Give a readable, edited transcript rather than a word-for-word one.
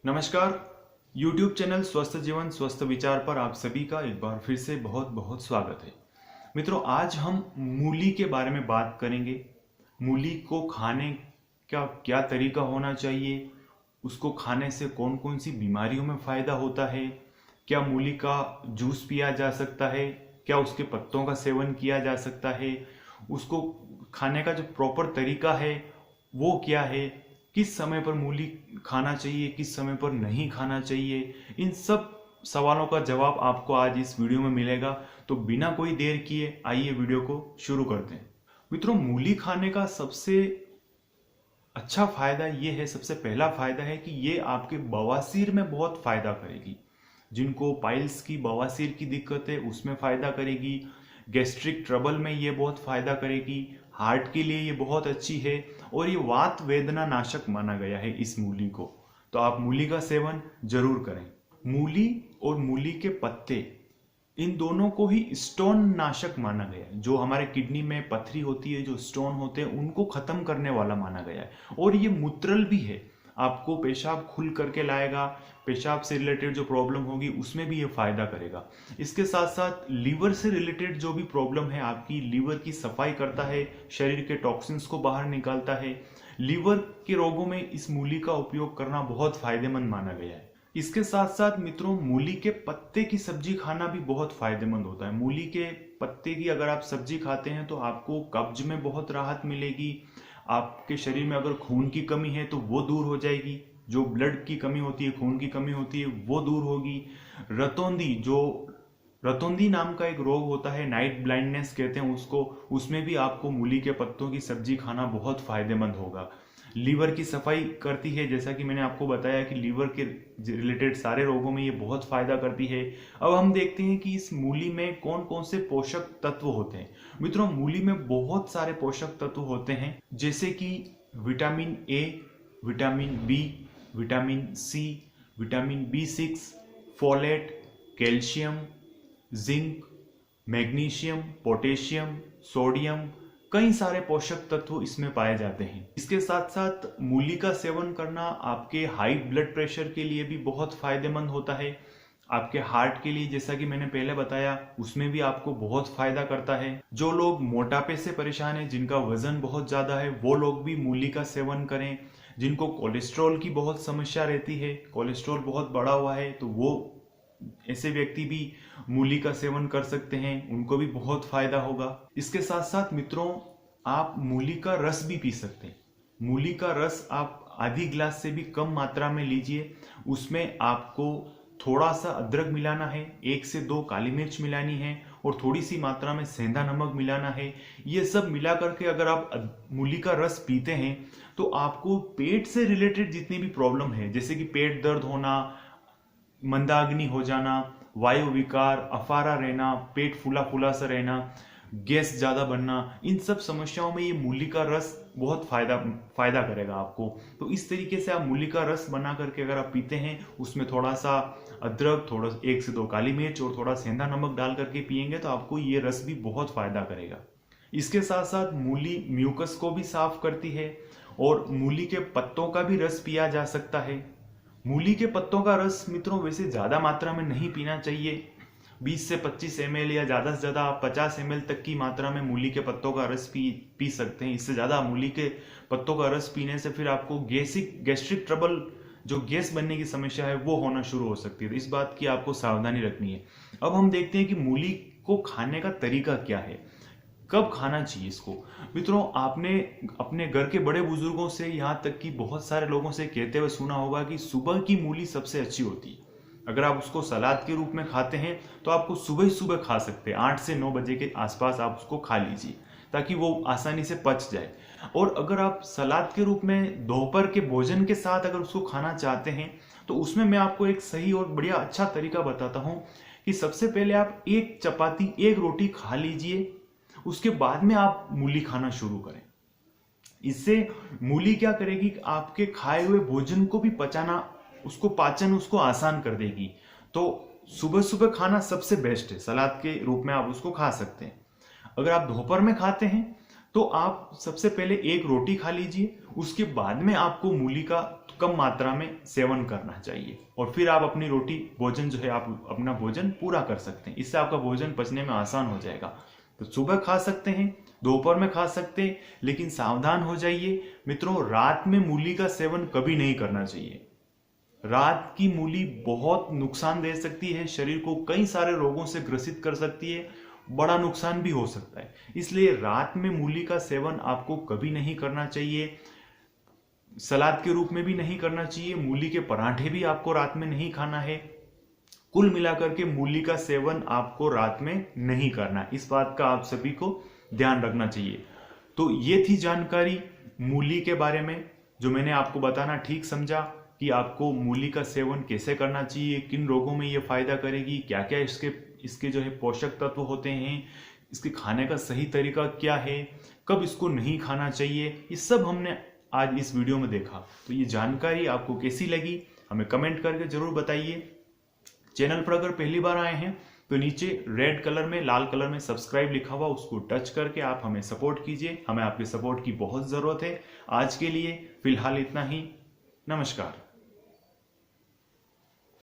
नमस्कार। YouTube channel स्वस्थ जीवन स्वस्थ विचार पर आप सभी का एक बार फिर से बहुत बहुत स्वागत है। मित्रों, आज हम मूली के बारे में बात करेंगे। मूली को खाने का क्या तरीका होना चाहिए, उसको खाने से कौन कौन सी बीमारियों में फायदा होता है, क्या मूली का जूस पिया जा सकता है, क्या उसके पत्तों का सेवन किया जा सकता है, उसको खाने का जो प्रॉपर तरीका है वो क्या है, किस समय पर मूली खाना चाहिए, किस समय पर नहीं खाना चाहिए, इन सब सवालों का जवाब आपको आज इस वीडियो में मिलेगा। तो बिना कोई देर किए आइए वीडियो को शुरू करते हैं। मित्रों, मूली खाने का सबसे अच्छा फायदा ये है, सबसे पहला फायदा है कि ये आपके बवासीर में बहुत फायदा करेगी। जिनको पाइल्स की बवासीर की दिक्कत है उसमें फायदा करेगी, गैस्ट्रिक ट्रबल में ये बहुत फायदा करेगी, हार्ट के लिए ये बहुत अच्छी है और ये वात वेदना नाशक माना गया है इस मूली को। तो आप मूली का सेवन जरूर करें। मूली और मूली के पत्ते, इन दोनों को ही स्टोन नाशक माना गया है। जो हमारे किडनी में पथरी होती है, जो स्टोन होते हैं, उनको खत्म करने वाला माना गया है। और ये मूत्रल भी है, आपको पेशाब खुल करके लाएगा, पेशाब से रिलेटेड जो प्रॉब्लम होगी उसमें भी ये फायदा करेगा। इसके साथ साथ लीवर से रिलेटेड जो भी प्रॉब्लम है, आपकी लीवर की सफाई करता है, शरीर के टॉक्सिन्स को बाहर निकालता है। लीवर के रोगों में इस मूली का उपयोग करना बहुत फायदेमंद माना गया है। इसके साथ साथ मित्रों, मूली के पत्ते की सब्जी खाना भी बहुत फायदेमंद होता है। मूली के पत्ते की अगर आप सब्जी खाते हैं तो आपको कब्ज में बहुत राहत मिलेगी। आपके शरीर में अगर खून की कमी है तो वो दूर हो जाएगी। जो ब्लड की कमी होती है, खून की कमी होती है, वो दूर होगी। रतौंधी नाम का एक रोग होता है, नाइट ब्लाइंडनेस कहते हैं उसको, उसमें भी आपको मूली के पत्तों की सब्जी खाना बहुत फायदेमंद होगा। लीवर की सफाई करती है, जैसा कि मैंने आपको बताया कि लीवर के रिलेटेड सारे रोगों में ये बहुत फायदा करती है। अब हम देखते हैं कि इस मूली में कौन कौन से पोषक तत्व होते हैं। मित्रों, मूली में बहुत सारे पोषक तत्व होते हैं, जैसे कि vitamin A, vitamin B, vitamin C, vitamin B6, folate, calcium, zinc, magnesium, potassium, sodium, कई सारे पोषक तत्व इसमें पाए जाते हैं। इसके साथ साथ मूली का सेवन करना आपके हाई ब्लड प्रेशर के लिए भी बहुत फायदेमंद होता है। आपके हार्ट के लिए, जैसा कि मैंने पहले बताया, उसमें भी आपको बहुत फायदा करता है। जो लोग मोटापे से परेशान हैं, जिनका वजन बहुत ज्यादा है, वो लोग भी मूली का सेवन करें। जिनको कोलेस्ट्रॉल की बहुत समस्या रहती है, कोलेस्ट्रॉल बहुत बढ़ा हुआ है, तो वो ऐसे व्यक्ति भी मूली का सेवन कर सकते हैं, उनको भी बहुत फायदा होगा। इसके साथ साथ मित्रों, आप मूली का रस भी पी सकते हैं। मूली का रस आप आधी गिलास से भी कम मात्रा में लीजिए। उसमें आपको थोड़ा सा अदरक मिलाना है, 1 से 2 काली मिर्च मिलानी है और थोड़ी सी मात्रा में सेंधा नमक मिलाना है। ये सब मिला करके अगर आप मूली का रस पीते हैं तो आपको पेट से रिलेटेड जितनी भी प्रॉब्लम है, जैसे कि पेट दर्द होना, मंदाग्नि हो जाना, वायु विकार, अफारा रहना, पेट फूला फूला सा रहना, गैस ज्यादा बनना, इन सब समस्याओं में ये मूली का रस बहुत फायदा करेगा आपको। तो इस तरीके से आप मूली का रस बना करके अगर आप पीते हैं, उसमें थोड़ा सा अदरक, थोड़ा 1 से 2 काली मिर्च और थोड़ा सेंधा नमक डाल करके पियेंगे तो आपको ये रस भी बहुत फायदा करेगा। इसके साथ साथ मूली म्यूकस को भी साफ करती है और मूली के पत्तों का भी रस पिया जा सकता है। मूली के पत्तों का रस मित्रों वैसे ज्यादा मात्रा में नहीं पीना चाहिए। 20 से 25 ml या ज्यादा से ज्यादा 50 ml तक की मात्रा में मूली के पत्तों का रस पी सकते हैं। इससे ज्यादा मूली के पत्तों का रस पीने से फिर आपको गैस्ट्रिक ट्रबल, जो गैस बनने की समस्या है, वो होना शुरू हो सकती है। तो इस बात की आपको सावधानी रखनी है। अब हम देखते हैं कि मूली को खाने का तरीका क्या है, कब खाना चाहिए इसको। मित्रों, आपने अपने घर के बड़े बुजुर्गों से, यहाँ तक कि बहुत सारे लोगों से कहते हुए सुना होगा कि सुबह की मूली सबसे अच्छी होती है। अगर आप उसको सलाद के रूप में खाते हैं तो आपको सुबह ही सुबह खा सकते हैं, 8 से 9 बजे के आसपास आप उसको खा लीजिए ताकि वो आसानी से पच जाए। और अगर आप सलाद के रूप में दोपहर के भोजन के साथ अगर उसको खाना चाहते हैं तो उसमें मैं आपको एक सही और बढ़िया अच्छा तरीका बताता हूँ कि सबसे पहले आप 1 चपाती 1 रोटी खा लीजिए, उसके बाद में आप मूली खाना शुरू करें। इससे मूली क्या करेगी, आपके खाए हुए भोजन को भी पचाना, उसको पाचन उसको आसान कर देगी। तो सुबह सुबह खाना सबसे बेस्ट है, सलाद के रूप में आप उसको खा सकते हैं। अगर आप दोपहर में खाते हैं तो आप सबसे पहले 1 रोटी खा लीजिए, उसके बाद में आपको मूली का कम मात्रा में सेवन करना चाहिए और फिर आप अपनी रोटी भोजन जो है आप अपना भोजन पूरा कर सकते हैं। इससे आपका भोजन पचने में आसान हो जाएगा। तो सुबह खा सकते हैं, दोपहर में खा सकते हैं, लेकिन सावधान हो जाइए मित्रों, रात में मूली का सेवन कभी नहीं करना चाहिए। रात की मूली बहुत नुकसान दे सकती है, शरीर को कई सारे रोगों से ग्रसित कर सकती है, बड़ा नुकसान भी हो सकता है। इसलिए रात में मूली का सेवन आपको कभी नहीं करना चाहिए। सलाद के रूप में भी नहीं करना चाहिए, मूली के पराठे भी आपको रात में नहीं खाना है। कुल मिलाकर के मूली का सेवन आपको रात में नहीं करना, इस बात का आप सभी को ध्यान रखना चाहिए। तो ये थी जानकारी मूली के बारे में, जो मैंने आपको बताना ठीक समझा कि आपको मूली का सेवन कैसे करना चाहिए, किन रोगों में ये फायदा करेगी, क्या क्या इसके जो है पोषक तत्व होते हैं, इसके खाने का सही तरीका क्या है, कब इसको नहीं खाना चाहिए, ये सब हमने आज इस वीडियो में देखा। तो ये जानकारी आपको कैसी लगी हमें कमेंट करके जरूर बताइए। चैनल पर अगर पहली बार आए हैं तो नीचे रेड कलर में, लाल कलर में सब्सक्राइब लिखा हुआ, उसको टच करके आप हमें सपोर्ट कीजिए। हमें आपके सपोर्ट की बहुत जरूरत है। आज के लिए फिलहाल इतना ही। नमस्कार।